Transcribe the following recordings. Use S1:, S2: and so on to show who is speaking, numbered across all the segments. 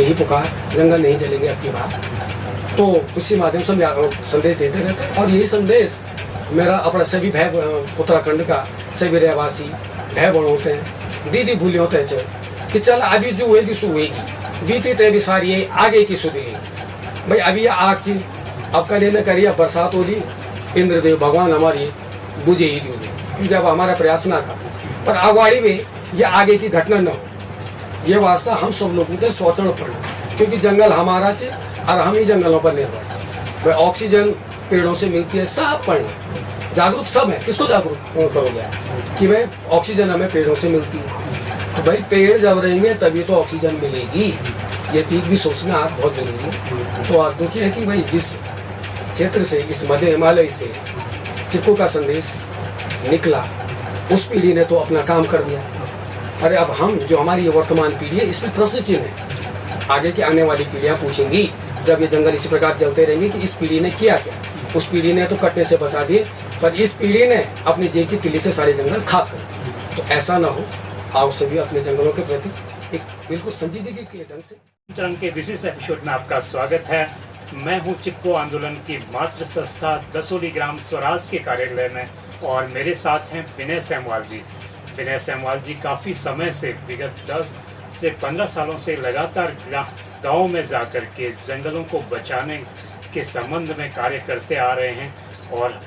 S1: यही पुकार, जंगल नहीं जलेंगे अब की बार। तो उसी माध्यम से हम संदेश देते रहते हैं। और यही संदेश मेरा अपना सभी भाई उत्तराखंड का सभी रहवासी भाई बहन होते हैं, दीदी भूले होते हैं कि चल अभी जो हुएगी सो हुएगी, बीती तो अभी सारी है आगे की सुधरी भाई। अभी यह आग चीज अब करिए न करिए, बरसात होली इंद्रदेव भगवान हमारी बुझे ही दी, क्योंकि अब हमारा प्रयास ना था पर अगवाड़ी में यह आगे की घटना न हो। ये वास्ता हम सब लोगों को सोचना पड़ना, क्योंकि जंगल हमारा चे और हम ही जंगलों पर निर्भर भाई। ऑक्सीजन पेड़ों से मिलती है, सब पढ़ना जागरूक सब है। किसको जागरूक करोगे कि भाई ऑक्सीजन हमें पेड़ों से मिलती है, तो भाई पेड़ जब रहेंगे तभी तो ऑक्सीजन मिलेगी। ये चीज़ भी सोचना आज बहुत जरूरी है। तो आज दुखी है कि भाई जिस क्षेत्र से, इस मध्य हिमालय से चिपको का संदेश निकला, उस पीढ़ी ने तो अपना काम कर दिया। अरे अब हम जो हमारी ये वर्तमान पीढ़ी है, इसमें प्रश्न चिन्ह है। आगे की आने वाली पीढ़ियाँ पूछेंगी जब ये जंगल इसी प्रकार जलते रहेंगे कि इस पीढ़ी ने किया क्या। उस पीढ़ी ने तो कटने से बचा दिए, पर इस पीढ़ी ने अपनी जेब की तिल्ली से सारे जंगल खाक कर। तो ऐसा ना हो, आओ सभी अपने जंगलों के प्रति एक बिल्कुल संजीदगी के ढंग से।
S2: चरण के विशेष एपिसोड में आपका स्वागत है। मैं हूं चिपको आंदोलन की मातृ संस्था दसोली ग्राम स्वराज के कार्यालय में, और मेरे साथ हैं विनय सेमवाल जी। विनय सेमवाल जी काफ़ी समय से, विगत 10 से 15 सालों से लगातार गाँव में जाकर के जंगलों को बचाने के संबंध में कार्य करते आ रहे हैं। और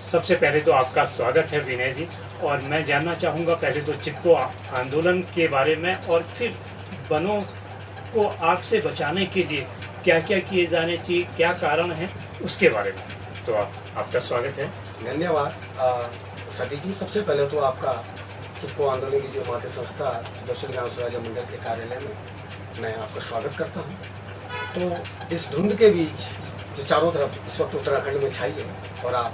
S2: सबसे पहले तो आपका स्वागत है विनय जी। और मैं जानना चाहूँगा पहले तो चिपको आंदोलन के बारे में, और फिर वनों को आग से बचाने के लिए क्या क्या किए जाने चाहिए, क्या कारण है, उसके बारे में। तो आपका स्वागत है।
S1: धन्यवाद सतीश जी। सबसे पहले तो आपका चिपको आंदोलन की जो मातृ संस्था दसोली ग्राम स्वराज मंडल के कार्यालय में मैं आपका स्वागत करता हूँ। तो इस धुंध के बीच जो चारों तरफ इस वक्त उत्तराखंड में छाई है और आप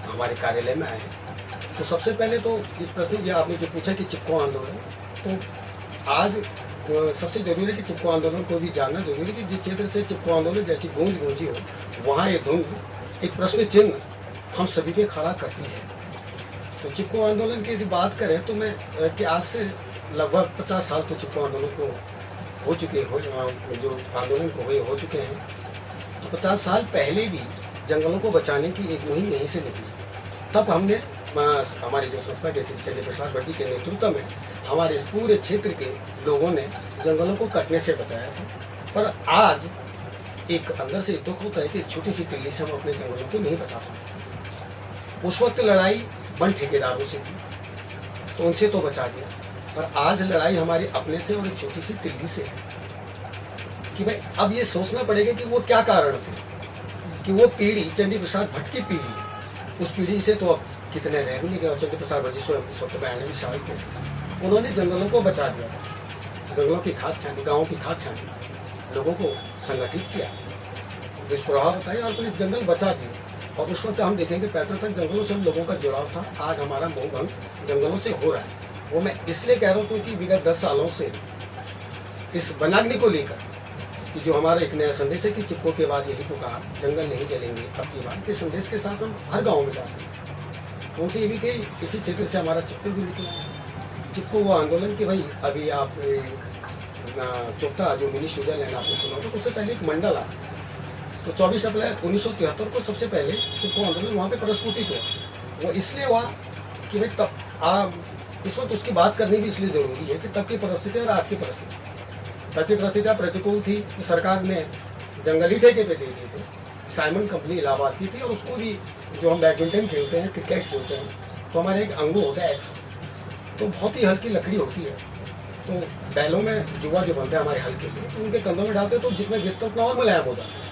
S1: हमारे कार्यालय में आए हैं, तो सबसे पहले तो ये प्रश्न ये आपने जो पूछा कि चिपको आंदोलन, तो आज सबसे जरूरी है कि चिपको आंदोलन को भी जानना जरूरी है कि जिस क्षेत्र से चिपको आंदोलन जैसी गूंज गूंजी हो, वहाँ ये धुंध एक प्रश्न चिन्ह हम सभी पे खड़ा करती है। तो चिपको आंदोलन की यदि बात करें तो मैं कि आज से लगभग 50 साल तो चिपको आंदोलन को हो चुके हो, जो आंदोलन को हुए हो चुके हैं। तो 50 साल पहले भी जंगलों को बचाने की एक मुहिम यहीं से निकली। तब हमने हमारी जो संस्था के चंडी प्रसाद भट्ट जी के नेतृत्व में हमारे इस पूरे क्षेत्र के लोगों ने जंगलों को कटने से बचाया था। पर आज एक अंदर से दुख होता है कि छोटी सी तिल्ली से हम अपने जंगलों को नहीं बचा पाते। उस वक्त लड़ाई वन ठेकेदारों से थी, तो उनसे तो बचा दिया, पर आज लड़ाई हमारी अपने से और एक छोटी सी तिल्ली से है कि भाई अब ये सोचना पड़ेगा कि वो क्या कारण थे कि वो पीढ़ी चंडी प्रसाद भट्ट की पीढ़ी, उस पीढ़ी से तो अब कितने रह भी नहीं गए। चंडी प्रसाद भट्ट जी स्वयं इस वक्त 92 साल के, उन्होंने जंगलों को बचा दिया था। जंगलों की खाद छानी, गाँव की खाद छानी, लोगों को संगठित किया, दुष्प्रभाव बताया और अपने जंगल बचा दिए। और उस वक्त हम देखेंगे पैदल तक जंगलों से हम लोगों का जुड़ाव था। आज हमारा मोह भंग जंगलों से हो रहा है। वो मैं इसलिए कह रहा हूँ क्योंकि विगत 10 सालों से इस वनाग्नि को लेकर कि जो हमारा एक नया संदेश है कि चिपको के बाद यही पुकार, जंगल नहीं जलेंगे अब की बार के संदेश के साथ हम हर गाँव में जाते हैं। उनसे ये भी कही इसी क्षेत्र से हमारा चिपको भी निकला है। चिपको वो आंदोलन कि भाई अभी आप चोपता जो मिनी स्विट्जरलैंड आपने सुना होगा, तो उससे पहले एक मंडल आता, तो 24 अप्रैल 1973 को सबसे पहले चिपको आंदोलन वहाँ पे प्रस्फुटित हुआ। वो इसलिए हुआ कि भाई तब इस वक्त उसकी बात करनी भी इसलिए ज़रूरी है कि तब की परिस्थिति और आज की परिस्थिति, तब की परिस्थितियाँ प्रतिकूल थी कि सरकार ने जंगली ठेके पे दे दिए थे। साइमन कंपनी इलाहाबाद की थी, और उसको भी जो हम बैडमिंटन खेलते हैं, क्रिकेट खेलते हैं, तो हमारे एक अंगू होता है एक्स, तो बहुत ही हल्की लकड़ी होती है। तो बैलों में जुआ जो बनता है हमारे हल के लिए, तो उनके कंधों में डालते तो जितना घिसता उतना और मुलायम हो जाता है।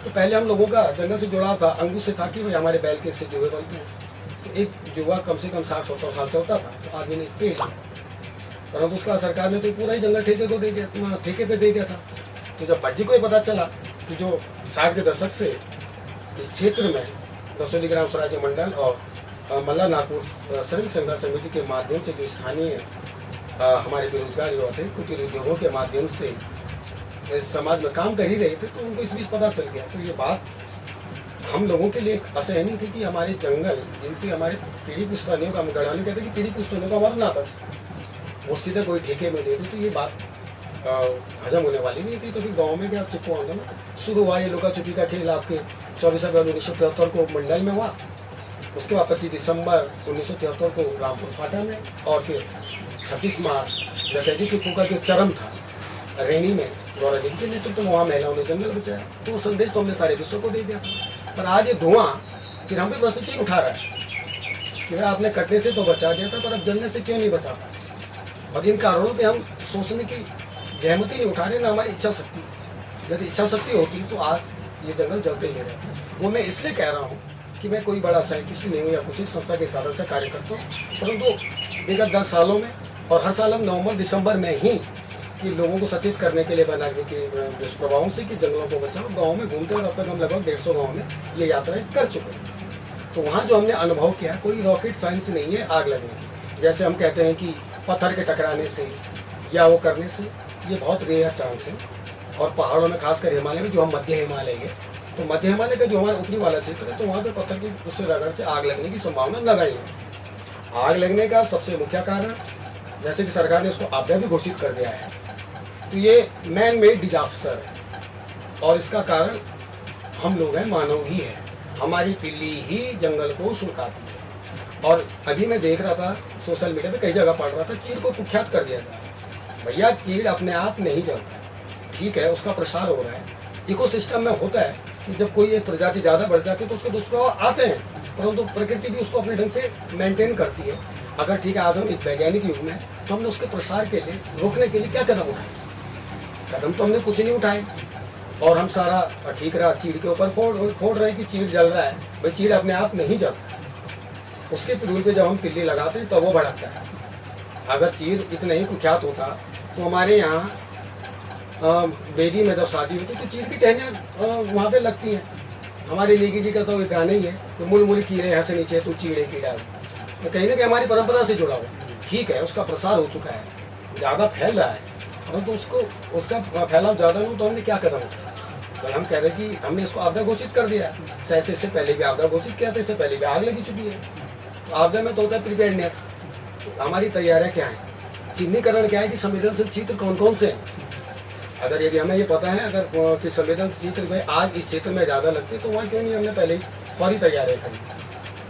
S1: तो पहले हम लोगों का जंगल से जुड़ाव था, अंगू से था कि भाई हमारे बैल के इससे जुए बनते हैं। तो एक जुआ कम से कम 60-70 साल चलता था, तो आदमी ने एक पेड़ लिया, परंतु उसका सरकार ने तो पूरा ही जंगल ठेके तो दे दिया, ठेके पे दे दिया था। तो जब भट्ट जी को ये पता चला कि जो 60 के दशक से इस क्षेत्र में दसोली ग्राम स्वराज मंडल और मल्ला नागपुर श्रमिक संघर्ष समिति के माध्यम से जो स्थानीय हमारे बेरोजगार युवा थे, कुटीर उद्योगों के माध्यम से समाज में काम कर ही रहे थे, तो उनको इस बीच पता चल गया। तो ये बात हम लोगों के लिए असहनीय थी कि हमारे जंगल जिनसे हमारे पीढ़ी पुश्तैनियों का, हम गढ़वाली कहते हैं कि पीढ़ी पुश्तैनियों का हमारा नाता था, वो सीधे कोई ठेके में दे दे, तो ये बात हजम होने वाली नहीं थी। तो फिर गांव में क्या चिपको आंदोलन शुरू हुआ। ये लुका छुपी का खेल आपके 24 अप्रैल 1973 को मंडल में हुआ। उसके बाद 25 दिसंबर 1973 को रामपुर फाटा में, और फिर 26 मार्च डकैती टिप्पू का जो चरम था रैनी में गौरा देवी के नेतृत्व में, वहाँ महिलाओं ने जंगल बचाया। तो वो संदेश तो हमने सारे विश्व को दे दिया था। पर आज ये धुआं फिर हम पे प्रश्न उठा रहा है कि भाई आपने कटने से तो बचा दिया था, पर अब जलने से क्यों नहीं बचा पाए। और इन कारणों पे हम सोचने की जहमती नहीं उठा रहे, ना हमारी इच्छा शक्ति। यदि इच्छा शक्ति होती तो आज ये जंगल जलते ही नहीं रहते। वो मैं इसलिए कह रहा हूँ कि मैं कोई बड़ा साइंटिस्ट नहीं हूँ या कुछ संस्था के साधन से कार्य करता हूँ, परंतु विगत 10 सालों में और हर साल हम नवंबर दिसंबर में ही कि लोगों को सचेत करने के लिए बनाने के दुष्प्रभावों से कि जंगलों को बचाओ, गाँव में घूमते और अब तक हम लगभग 150 गाँव में ये यात्राएं कर चुके हैं। तो वहाँ जो हमने अनुभव किया, कोई रॉकेट साइंस नहीं है आग लगने की। जैसे हम कहते हैं कि पत्थर के टकराने से या वो करने से, ये बहुत रेयर चांस है। और पहाड़ों में खासकर हिमालय में, जो हम मध्य हिमालय है, तो मध्य हिमालय का जो हमारा ऊपरी वाला क्षेत्र है, तो वहाँ पे पत्थर की उससे रगड़ से आग लगने की संभावना नगण्य है। आग लगने का सबसे मुख्य कारण, जैसे कि सरकार ने उसको आपदा भी घोषित कर दिया है, तो ये मैन मेड डिजास्टर है। और इसका कारण हम लोग हैं, मानव ही है। हमारी पिल्ली ही जंगल को सुलगाती है। और अभी मैं देख रहा था सोशल मीडिया पे, कई जगह पढ़ रहा था, चीड़ को कुख्यात कर दिया था। भैया चीड़ अपने आप नहीं जलता, ठीक है, उसका प्रसार हो रहा है। इकोसिस्टम में होता है कि जब कोई एक प्रजाति ज़्यादा बढ़ जाती है तो उसके दुष्प्रभाव आते हैं, परंतु प्रकृति भी उसको अपने ढंग से मेंटेन करती है। अगर ठीक है, आज हम एक वैज्ञानिक युग में हैं, तो हमने उसके प्रसार के लिए, रोकने के लिए क्या कदम उठाए? कदम तो हमने कुछ नहीं उठाए। और हम सारा ठीक रहा, चीड़ के ऊपर फोड़ रहे हैं कि चीड़ जल रहा है। भाई चीड़ अपने आप नहीं जलता, उसके पिरूल पे जब हम तिल्ली लगाते हैं तो वो भड़कता है। अगर चीड़ इतना ही कुख्यात होता तो हमारे यहाँ बेदी में जब शादी होती तो चीड़ की टहनियाँ वहाँ पे लगती हैं। हमारे नेगी जी का तो एक गाना ही है कि मूल मूल कीड़े हंस नीचे तो चीड़े की डाल। तो कहीं ना कहीं हमारी परंपरा से जुड़ा हुआ। ठीक है, उसका प्रसार हो चुका है, ज़्यादा फैल रहा है, परंतु उसका फैलाव ज़्यादा नहीं हो तो हमने क्या कदम उठाया? तो हम कह रहे हैं कि हमने इसको आपदा घोषित कर दिया। इससे पहले भी आपदा घोषित किया था, इससे पहले भी आग लगी चुकी है। तो आपदा में तो होता है प्रिपेयर्डनेस। तो हमारी तैयारियाँ क्या हैं? चिन्हीकरण क्या है कि संवेदनशील क्षेत्र कौन कौन से हैं। अगर यदि हमें ये पता है अगर कि संवेदनशील क्षेत्र में आग इस क्षेत्र में ज़्यादा लगती है, तो वहाँ क्यों नहीं हमने पहले ही फौरी तैयारियाँ करी?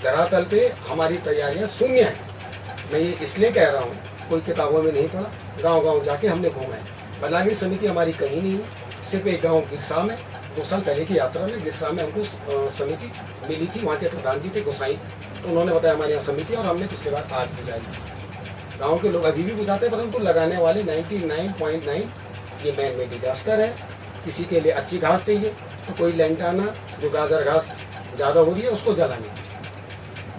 S1: धरातल पे हमारी तैयारियाँ शून्य हैं। मैं ये इसलिए कह रहा हूँ, कोई किताबों में नहीं पढ़ा, गाँव जाके हमने घूमा है। बनाने समिति हमारी कहीं नहीं है, सिर्फ एक गांव गिरसा में 2 साल पहले की यात्रा में गिरसा में हमको समिति मिली थी। वहाँ के प्रधान जी थे, गोसाई थे, तो उन्होंने बताया हमारे यहाँ समिति, और हमने पिछले बार आग बुझाई। गांव के लोग अभी भी बुझाते हैं, परंतु लगाने वाले 99.9 ये मैन मेड डिजास्टर है। किसी के लिए अच्छी घास चाहिए तो कोई लेंटाना जो गाजर घास ज़्यादा हो रही है उसको जलाने,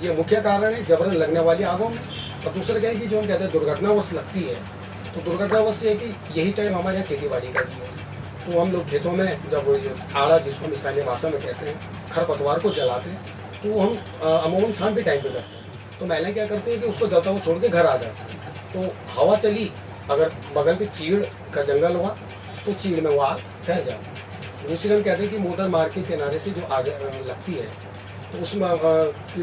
S1: ये मुख्य कारण है जबरन लगने वाली आगों में। और दूसरा क्या है कि जो हम कहते हैं दुर्घटनावश लगती है, तो दुर्घटनावश ये है कि यही टाइम हमारे यहाँ खेती बाड़ी करती है। तो हम लोग खेतों में जब वो आड़ा, जिसको हम स्थानीय भाषा में कहते हैं, खरपतवार को जलाते हैं, तो वो हम अमूमन शाम के टाइम पे करते हैं। तो महिलाएं क्या करती हैं कि उसको जलता हुआ छोड़ के घर आ जाते हैं। तो हवा चली, अगर बगल पे चीड़ का जंगल हुआ तो चीड़ में वो आग फैल जाती है। दूसरी हम कहते हैं कि मोटर मार्ग के किनारे से जो आग लगती है, तो उसमें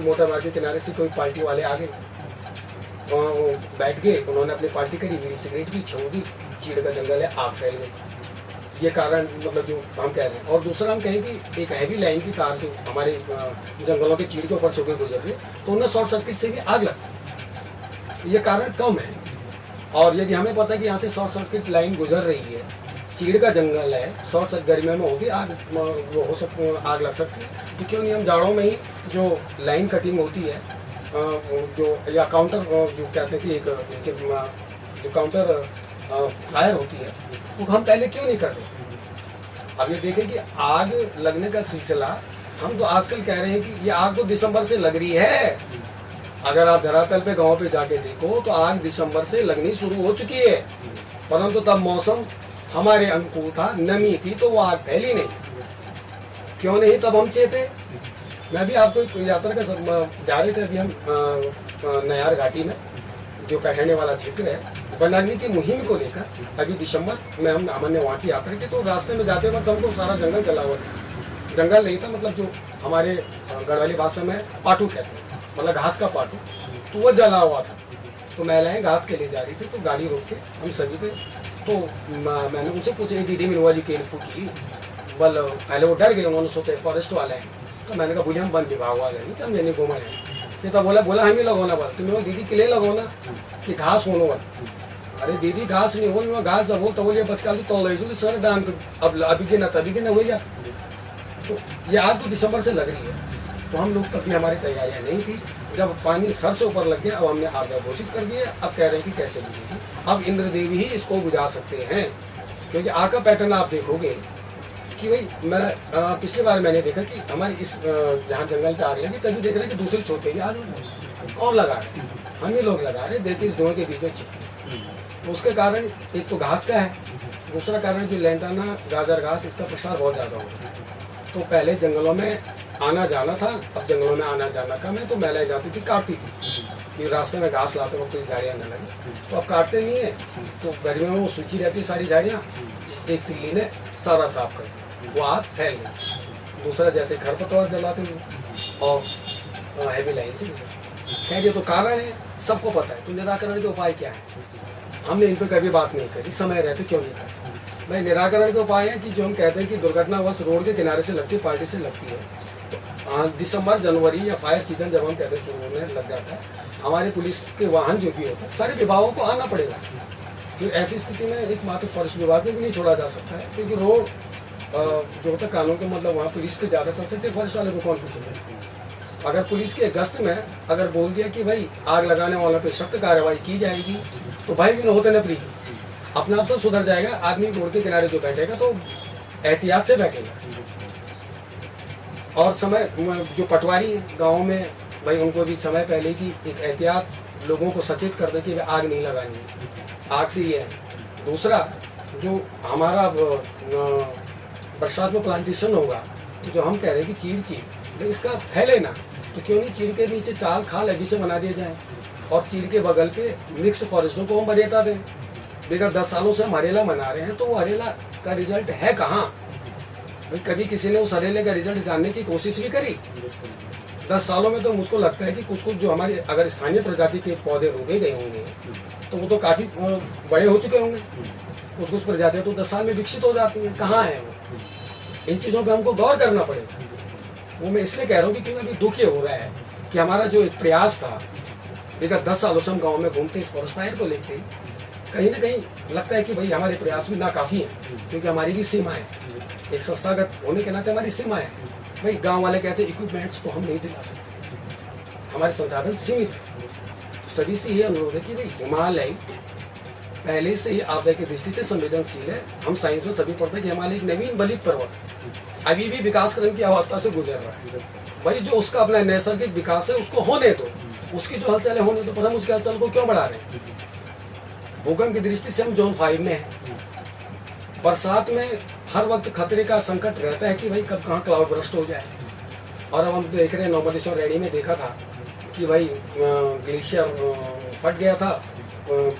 S1: मोटर मार्ग के किनारे से कोई पार्टी वाले आगे बैठ गए, उन्होंने अपनी पार्टी करी, बीड़ी सिगरेट भी छोड़ दी, चीड़ का जंगल है, आग फैल गई। ये कारण मतलब जो हम कह रहे हैं। और दूसरा हम कहें कि एक हैवी लाइन की तार जो हमारे जंगलों के चीड़ के ऊपर से गुजर रही है, तो उन्हें शॉर्ट सर्किट से भी आग लगती है। ये कारण कम है। और यदि हमें पता है कि यहाँ से शॉर्ट सर्किट लाइन गुजर रही है, चीड़ का जंगल है, शॉर्ट सर्किट गर्मियों में होगी आग, वो आग लग सकती है, तो क्यों नहीं हम जाड़ों में ही जो लाइन कटिंग होती है, जो या काउंटर जो कहते हैं कि एक इनके जो काउंटर फायर होती है, वो हम पहले क्यों नहीं करते? अब ये देखें कि आग लगने का सिलसिला, हम तो आजकल कह रहे हैं कि ये आग तो दिसंबर से लग रही है। अगर आप धरातल पे गांव पे जाके देखो तो आग दिसंबर से लगनी शुरू हो चुकी है, परंतु तब मौसम हमारे अनुकूल था, नमी थी, तो वो आग फैली नहीं। क्यों नहीं? तब हम चेते। मैं भी आपको यात्रा का जा रहे थे अभी हम नयार घाटी में, जो पैठने वाला क्षेत्र है, वनाग्नि की मुहिम को लेकर अभी दिसंबर में हमने वहाँ की यात्रा की। तो रास्ते में जाते वक्त हमको सारा जंगल जला हुआ था। जंगल नहीं था, मतलब जो हमारे गढ़वाली भाषा में पाटू कहते हैं, मतलब घास का पाटू, तो वो जला हुआ था। तो महिलाएं घास के लिए जा रही थी, तो गाड़ी रोक के हम सभी थे तो मैंने उनसे पूछा दीदी मिलवा जी केन फूकी बल पहले वो डर गए, उन्होंने सोचा फॉरेस्ट वाले हैं। तो मैंने कहा बोले हम वन विभाग वाले नहीं चल मैंने घूमा है। तो बोला हम ही लगोना बल तुम्हें वो दीदी के लिए लगोना कि घास होनो बल। अरे दीदी घास नहीं हो घास जब हो तो बोलिए बस का तो ले सर डांग अब अभी के ना तभी के ना हो जा। तो ये आज तो दिसंबर से लग रही है। तो हम लोग तभी हमारी तैयारियां नहीं थी। जब पानी सर से ऊपर लग गया अब हमने आपदा घोषित कर दिया। अब कह रहे हैं कि कैसे बुझेगी, अब इंद्र देवी ही इसको बुझा सकते हैं। क्योंकि आग का पैटर्न आप देखोगे कि भाई मैं पिछली बार मैंने देखा कि हमारी इस जहाँ जंगल पे आग लगी तभी देख रहे हैं कि दूसरे छोर पे भी आग और लगा रहे हैं, हम ही लोग लगा रहे हैं। देखिए इस दोनों के बीच में चिपकी, तो उसके कारण एक तो घास का है, दूसरा कारण जो लैंटाना गाजर घास इसका प्रसार बहुत ज़्यादा हो गया। तो पहले जंगलों में आना जाना था, अब जंगलों में आना जाना कम है। तो महिलाएं जाती थी काटती थी कि रास्ते में घास लाते वक्त कोई झाड़ियाँ न लगी। तो अब काटते नहीं है, तो गर्मियों में वो सूखी रहती सारी झाड़ियाँ। एक तिल्ली ने सारा साफ कर दिया, वो आग फैल गई। दूसरा जैसे खरपतवार जलाते हुए और हैवी लाइन से खैर ये तो कारण है, सबको पता है। तो निराकरण के उपाय क्या है, हमने इन पर कभी बात नहीं करी, समय रहते क्यों नहीं करते। भाई निराकरण के उपाय है कि जो हम कहते हैं कि दुर्घटनावश रोड के किनारे से लगती है, पार्टी से लगती है, तो दिसंबर जनवरी या फायर सीजन जब हम कहते हैं शुरू होने लग जाता है, हमारे पुलिस के वाहन जो भी होते हैं सारे विभागों को आना पड़ेगा। फिर ऐसी स्थिति में एकमात्र फॉरेस्ट विभाग में भी नहीं छोड़ा जा सकता है, क्योंकि रोड जो होता है कानून के मतलब वहाँ पुलिस के ज़्यादा चल सकते, फॉरेस्ट वाले को कौन पूछेगा। अगर पुलिस के गश्त में अगर बोल दिया कि भाई आग लगाने वालों पर सख्त कार्रवाई की जाएगी, तो भाई भी न होते न प्री अपना आप सब सुधर जाएगा। आदमी रोड के किनारे जो बैठेगा तो एहतियात से बैठेगा। और समय जो पटवारी है गाँव में, भाई उनको भी समय पहले की एक एहतियात लोगों को सचेत कर दे कि आग नहीं लगानी है, आग से ही है। दूसरा जो हमारा बरसात में प्लांटेशन होगा, तो जो हम कह रहे हैं कि चीड़ भाई इसका फैले ना, तो क्यों नहीं चीड़ के नीचे चाल खाल अभी से बना दिए जाए और चीड़ के बगल पे मिक्स फॉरेस्टों को हम वरीयता दें। विगत 10 सालों से हम हरेला मना रहे हैं, तो वो हरेला का रिजल्ट है कहाँ भाई। कभी किसी ने उस हरेले का रिजल्ट जानने की कोशिश भी करी? 10 सालों में तो मुझको लगता है कि कुछ जो हमारे अगर स्थानीय प्रजाति के पौधे रोके गए होंगे तो वो तो काफ़ी बड़े हो चुके होंगे। कुछ प्रजातियाँ तो 10 साल में विकसित हो जाती हैं, कहाँ है वो? इन चीज़ों पे हमको गौर करना पड़ेगा। वो मैं इसलिए कह रहा हूँ कि क्योंकि अभी दुख ये हो रहा है कि हमारा जो एक प्रयास था, विगत 10 सालों से हम गाँव में घूमते इस फॉरेस्ट फायर को लेते, कहीं ना कहीं लगता है कि भाई हमारे प्रयास भी नाकाफ़ी हैं, क्योंकि हमारी भी सीमा है। एक संस्थागत होने के नाते हमारी सीमा है। भाई गांव वाले कहते हैं इक्विपमेंट्स को हम नहीं दिला सकते, हमारे संसाधन सीमित है। तो सभी से ये अनुरोध है कि भाई हिमालय पहले से ही आपदा की दृष्टि से संवेदनशील है। हम साइंस में सभी पढ़ते हैं कि हिमालय एक नवीन बलित पर्वत अभी भी विकास क्रम की अवस्था से गुजर रहा है। भाई जो उसका अपना नैसर्गिक विकास है उसको होने दो, उसकी जो हलचल है होने दो, पर हम उसकी हलचल को क्यों बढ़ा रहे हैं? भूकंप की दृष्टि से हम जोन 5 में हैं। बरसात में हर वक्त खतरे का संकट रहता है कि भाई कब कहाँ क्लाउड बर्स्ट हो जाए। और अब हम देख रहे हैं नॉर्मलेश्वर रेडी में देखा था कि भाई ग्लेशियर फट गया था,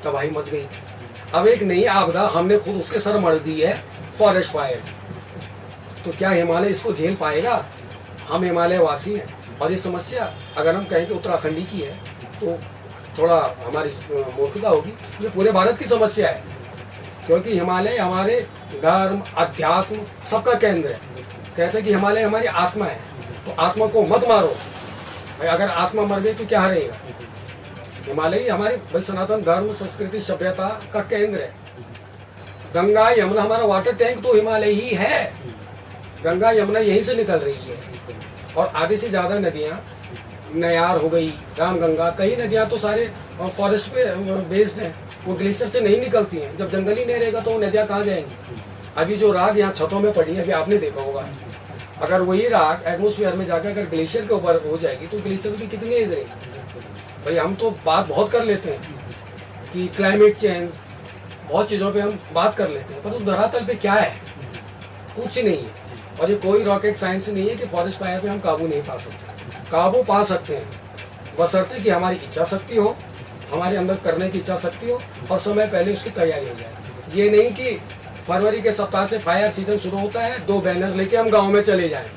S1: तबाही मच गई। अब एक नई आपदा हमने खुद उसके सर मर दी है, फॉरेस्ट फायर। तो क्या हिमालय इसको झेल पाएगा? हम हिमालय वासी हैं और ये समस्या अगर हम कहें कि उत्तराखंडी की है तो थोड़ा हमारी मूर्खता होगी। ये पूरे भारत की समस्या है, क्योंकि हिमालय हमारे धर्म अध्यात्म सबका केंद्र है। कहते हैं कि हिमालय हमारी आत्मा है, तो आत्मा को मत मारो भाई। अगर आत्मा मर गई तो क्या रहेगा? हिमालय ही हमारे भाई सनातन धर्म संस्कृति सभ्यता का केंद्र है। गंगा यमुना हमारा वाटर टैंक तो हिमालय ही है। गंगा यमुना यहीं से निकल रही है और आधे से ज़्यादा नदियाँ, नयार हो गई, रामगंगा, कई नदियाँ तो सारे फॉरेस्ट पे बेस्ड हैं, वो ग्लेशियर से नहीं निकलती हैं। जब जंगल ही नहीं रहेगा तो वो नदियाँ कहाँ जाएंगी? अभी जो राग यहाँ छतों में पड़ी है, अभी आपने देखा होगा, अगर वही राग एटमोसफियर में जाकर अगर ग्लेशियर के ऊपर हो जाएगी तो ग्लेशियर की कितनी एज रहेगी? भाई हम तो बात बहुत कर लेते हैं कि क्लाइमेट चेंज, बहुत चीज़ों पे हम बात कर लेते हैं, पर तो धरातल पे क्या है? कुछ नहीं है। और ये कोई रॉकेट साइंस नहीं है कि फॉरेस्ट फायर पे हम काबू नहीं पा सकते। काबू पा सकते हैं बशर्ते कि हमारी इच्छा शक्ति हो, हमारे अंदर करने की इच्छा शक्ति हो और समय पहले उसकी तैयारी हो जाए। ये नहीं कि फरवरी के सप्ताह से फायर सीजन शुरू होता है, 2 बैनर लेके हम गाँव में चले जाएँ,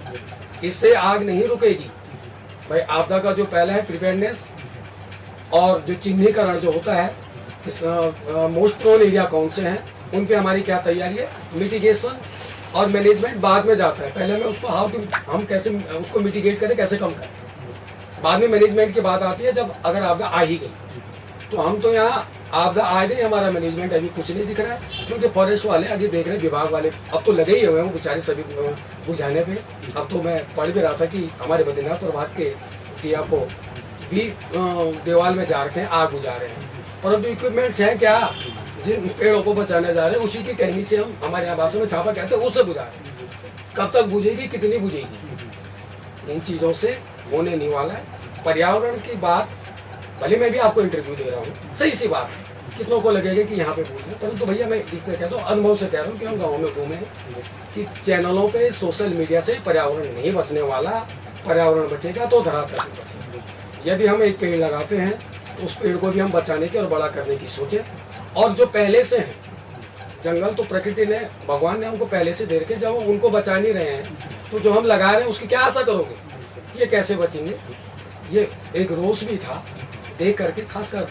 S1: इससे आग नहीं रुकेगी। भाई आपदा का जो पहला है प्रिपेयर्डनेस और जो चिन्हीकरण जो होता है, मोस्ट प्रोन एरिया कौन से हैं उन पे हमारी क्या तैयारी है। मिटिगेशन और मैनेजमेंट बाद में जाता है, पहले मैं उसको हम कैसे उसको मिटिगेट करें, कैसे कम करें, बाद में मैनेजमेंट की बात आती है जब अगर आपदा आ ही गई। तो हम तो यहाँ आपदा आ गई, हमारा मैनेजमेंट अभी कुछ नहीं दिख रहा है, क्योंकि फॉरेस्ट वाले अभी देख रहे हैं, विभाग वाले अब तो लगे ही हुए हैं बेचारे सभी बुझाने पे। अब तो मैं पढ़ भी रहा था कि हमारे बद्रीनाथ प्रभात के दिया को भी दीवार में जा रखे हैं, आग बुझा रहे हैं, परंतु इक्विपमेंट्स हैं क्या जिन पेड़ों को बचाने जा रहे हैं, उसी की कहनी से हम हमारे यहाँ भाषा में छापा कहते हैं, उससे बुझा रहे हैं। कब तक बुझेगी, कितनी बुझेगी, इन चीज़ों से होने नहीं वाला है। पर्यावरण की बात भले मैं भी आपको इंटरव्यू दे रहा हूँ, सही सी बात है, कितनों को लगेगा कि यहाँ पे बोल रहे हैं, परंतु भैया मैं कहता हूँ, अनुभव से कह रहा हूँ कि हम गाँव में घूमे कि चैनलों पे सोशल मीडिया से पर्यावरण नहीं बचने वाला, पर्यावरण बचेगा तो धरातल भी बचेगा। यदि हम एक पेड़ लगाते हैं उस पेड़ को भी हम बचाने की और बड़ा करने की सोचें, और जो पहले से हैं जंगल तो प्रकृति ने, भगवान ने हमको पहले से दे रखे, जब हम उनको बचा नहीं रहे हैं तो जो हम लगा रहे हैं उसकी क्या आशा करोगे, ये कैसे बचेंगे। ये एक रोष भी था देख करके, खासकर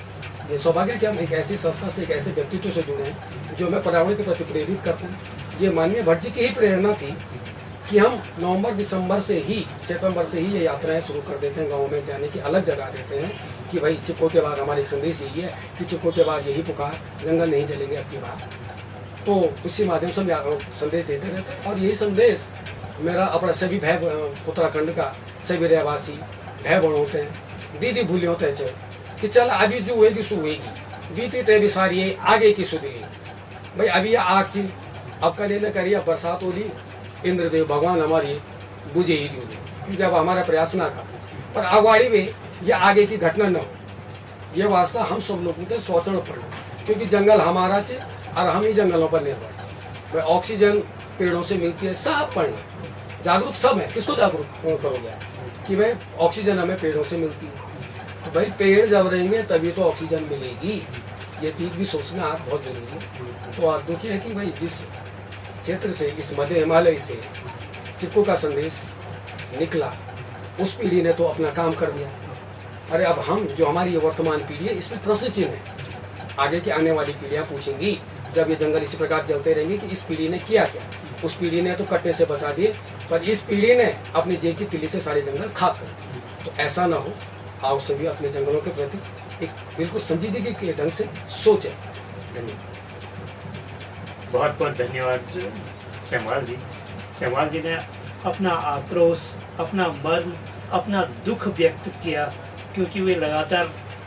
S1: ये सौभाग्य कि हम एक ऐसी संस्था से, एक ऐसे व्यक्तित्व से जुड़े हैं जो हमें पर्यावरण के प्रति प्रेरित करते हैं। ये माननीय भट्ट जी की ही प्रेरणा थी कि हम नवंबर दिसंबर से ही, सितंबर से ही ये यात्राएं शुरू कर देते हैं, गाँव में जाने की अलग जगह देते हैं कि भाई चिपको के बाद हमारा एक संदेश यही है कि चिपको के बाद यही पुकार, जंगल नहीं जलेंगे अब की बार। तो इसी माध्यम से हम संदेश देते रहते हैं, और यही संदेश मेरा अपना सभी भाई उत्तराखंड का सभी रहवासी भाई बहन होते हैं, दीदी भूले होते हैं कि चल अभी जो हुएगी सो हुएगी, बीती ते भी सारी है आगे की सुधली। भाई अभी ये आग सी, अब करिए न करिए, बरसात होली, इंद्रदेव भगवान हमारी बुझे ही दी, क्योंकि अब हमारा प्रयास ना था, पर अगवाड़ी में यह आगे की घटना न हो, ये वास्ता हम सब लोगों को सोचना पड़ना, क्योंकि जंगल हमारा चे और हम ही जंगलों पर निर्भर। भाई ऑक्सीजन पेड़ों से मिलती है, सब पढ़ना, जागरूक सब है, किसको जागरूक करोगे कि भाई ऑक्सीजन हमें पेड़ों से मिलती है, तो भाई पेड़ जब रहेंगे तभी तो ऑक्सीजन मिलेगी, ये चीज़ भी सोचना आप बहुत जरूरी है। तो आप दुखी है कि भाई जिस क्षेत्र से, इस मध्य हिमालय से चिपको का संदेश निकला, उस पीढ़ी ने तो अपना काम कर दिया। अरे अब हम जो हमारी ये वर्तमान पीढ़ी है, इसमें प्रश्न चिन्ह है, आगे की आने वाली पीढ़ियाँ पूछेंगी जब ये जंगल इसी प्रकार जलते रहेंगे कि इस पीढ़ी ने किया क्या। उस पीढ़ी ने तो कटने से बचा दिए, पर इस पीढ़ी ने अपनी जेब की तिली से सारे जंगल खाक कर। तो ऐसा ना हो, आओ सभी अपने जंगलों के प्रति एक बिल्कुल संजीदगी के ढंग से सोचें। धन्यवाद।
S2: बहुत बहुत धन्यवाद सेमवाल जी। सेमवाल जी ने अपना आक्रोश, अपना मर्म, अपना दुख व्यक्त किया, क्योंकि वे लगातार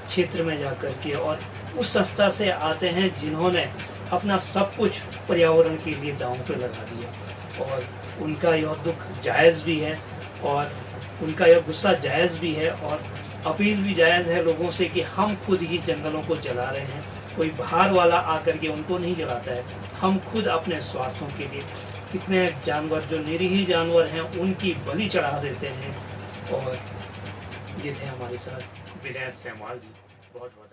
S2: क्षेत्र में जाकर के और उस संस्था से आते हैं जिन्होंने अपना सब कुछ पर्यावरण के लिए दांव पे लगा दिया, और उनका यह दुख जायज़ भी है और उनका यह गुस्सा जायज़ भी है, और अपील भी जायज़ है लोगों से कि हम खुद ही जंगलों को जला रहे हैं, कोई बाहर वाला आकर के उनको नहीं जलाता है, हम खुद अपने स्वार्थों के लिए कितने जानवर जो निरीह जानवर हैं उनकी बलि चढ़ा देते हैं। और ये थे हमारे साथ विनय सेमवाल जी। बहुत बहुत